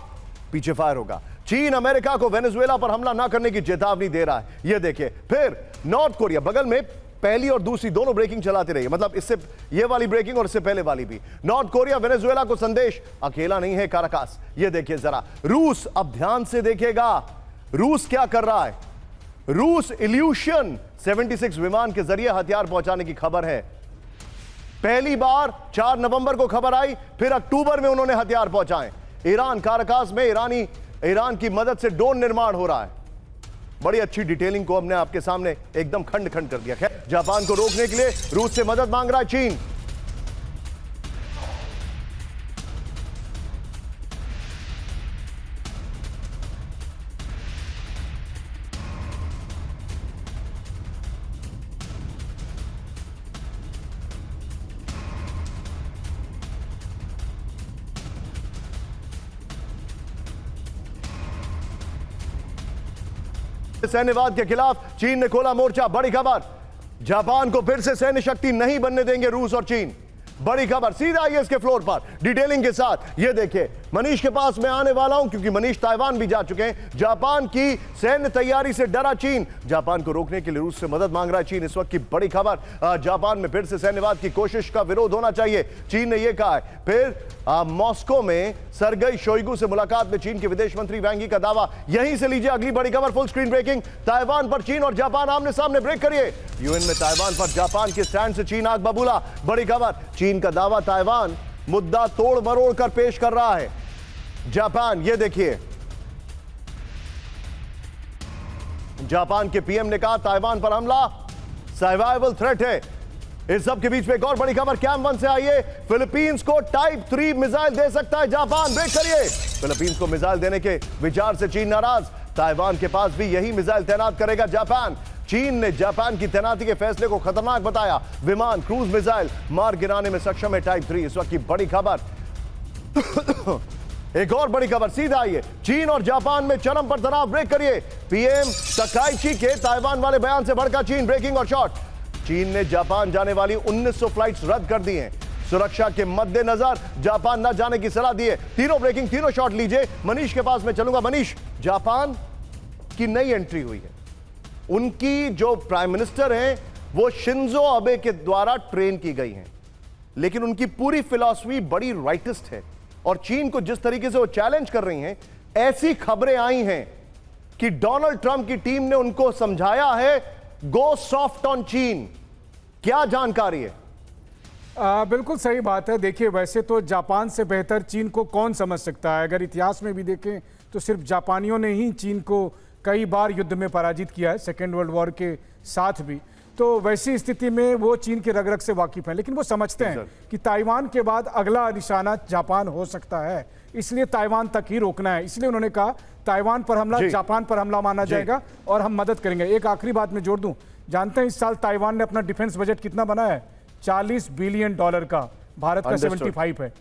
पीछे फायर होगा, चीन अमेरिका को वेनेजुएला पर हमला ना करने की चेतावनी दे रहा है, ये देखिए। फिर नॉर्थ कोरिया बगल में, पहली और दूसरी दोनों ब्रेकिंग चलाते रहिए, मतलब इससे ये वाली ब्रेकिंग और इससे पहले वाली भी। नॉर्थ कोरिया वेनेजुएला को संदेश, अकेला नहीं है काराकास। ये देखिए जरा, रूस, अब ध्यान से देखिएगा, रूस क्या कर रहा है। रूस इल्यूशन 76 विमान के जरिए हथियार पहुंचाने की खबर है। पहली बार 4 नवंबर को खबर आई, फिर अक्टूबर में उन्होंने हथियार पहुंचाए। ईरान, काराकास में ईरान की मदद से ड्रोन निर्माण हो रहा है। बड़ी अच्छी डिटेलिंग को हमने आपके सामने एकदम खंड खंड कर दिया। खैर, जापान को रोकने के लिए रूस से मदद मांग रहा है चीन। सैन्यवाद के खिलाफ चीन ने खोला मोर्चा, बड़ी खबर, जापान को फिर से सैन्य शक्ति नहीं बनने देंगे रूस और चीन। बड़ी खबर, सीधा आइए इसके फ्लोर पर डिटेलिंग के साथ। ये देखिए, मनीष के पास मैं आने वाला हूं क्योंकि मनीष ताइवान भी जा चुके हैं। जापान की सैन्य तैयारी से डरा चीन, जापान को रोकने के लिए रूस से मदद मांग रहा है चीन। इस वक्त की बड़ी खबर, जापान में फिर से सैन्यवाद की कोशिश का विरोध होना चाहिए, चीन ने यह कहा है। फिर मॉस्को में सरगई शोइगु से मुलाकात में चीन के विदेश मंत्री वांग यी का दावा। यहीं से लीजिए अगली बड़ी खबर, फुल स्क्रीन ब्रेकिंग, ताइवान पर चीन और जापान आमने सामने। ब्रेक करिए, यूएन में ताइवान पर जापान के स्टैंड से चीन आग बबूला। बड़ी खबर, चीन का दावा ताइवान मुद्दा तोड़ मरोड़ कर पेश कर रहा है जापान। ये देखिए, जापान के पीएम ने कहा ताइवान पर हमला सर्वाइवल थ्रेट है। इस सब के बीच में एक और बड़ी खबर कैंप 1 से आई है, फिलीपींस को टाइप 3 मिसाइल दे सकता है जापान। ब्रेक करिए, फिलीपींस को मिसाइल देने के विचार से चीन नाराज, ताइवान के पास भी यही मिसाइल तैनात करेगा जापान। चीन ने जापान की तैनाती के फैसले को खतरनाक बताया, विमान, क्रूज मिसाइल मार गिराने में सक्षम है टाइप 3। इस वक्त की बड़ी खबर एक और बड़ी खबर सीधा आई है, चीन और जापान में चरम पर तनाव। ब्रेक करिए, पीएम तकाइची के ताइवान वाले बयान से भड़का चीन। ब्रेकिंग और शॉर्ट, चीन ने जापान जाने वाली 1900 फ्लाइट्स रद्द कर दी हैं, सुरक्षा के मद्देनजर जापान न जाने की सलाह दी है। तीनों ब्रेकिंग, तीनों शॉट लीजिए। मनीष के पास मैं चलूंगा। मनीष, जापान की नई एंट्री हुई है, उनकी जो प्राइम मिनिस्टर हैं वो शिंजो अबे के द्वारा ट्रेन की गई हैं, लेकिन उनकी पूरी फिलॉसफी बड़ी राइटिस्ट है और चीन को जिस तरीके से वो चैलेंज कर रही हैं, ऐसी खबरें आई हैं कि डोनाल्ड ट्रंप की टीम ने उनको समझाया है गो सॉफ्ट ऑन चीन। क्या जानकारी है? बिल्कुल सही बात है। देखिए, वैसे तो जापान से बेहतर चीन को कौन समझ सकता है। अगर इतिहास में भी देखें तो सिर्फ जापानियों ने ही चीन को कई बार युद्ध में पराजित किया है, सेकेंड वर्ल्ड वॉर के साथ भी। तो वैसी स्थिति में वो चीन के रग-रग से वाकिफ हैं, लेकिन वो समझते हैं कि ताइवान के बाद अगला निशाना जापान हो सकता है, इसलिए ताइवान तक ही रोकना है। इसलिए उन्होंने कहा ताइवान पर हमला जापान पर हमला माना जाएगा और हम मदद करेंगे। एक आखिरी बात में जोड़ दूं, जानते हैं इस साल ताइवान ने अपना डिफेंस बजट कितना बनाया है? $40 बिलियन का, भारत का 75 है।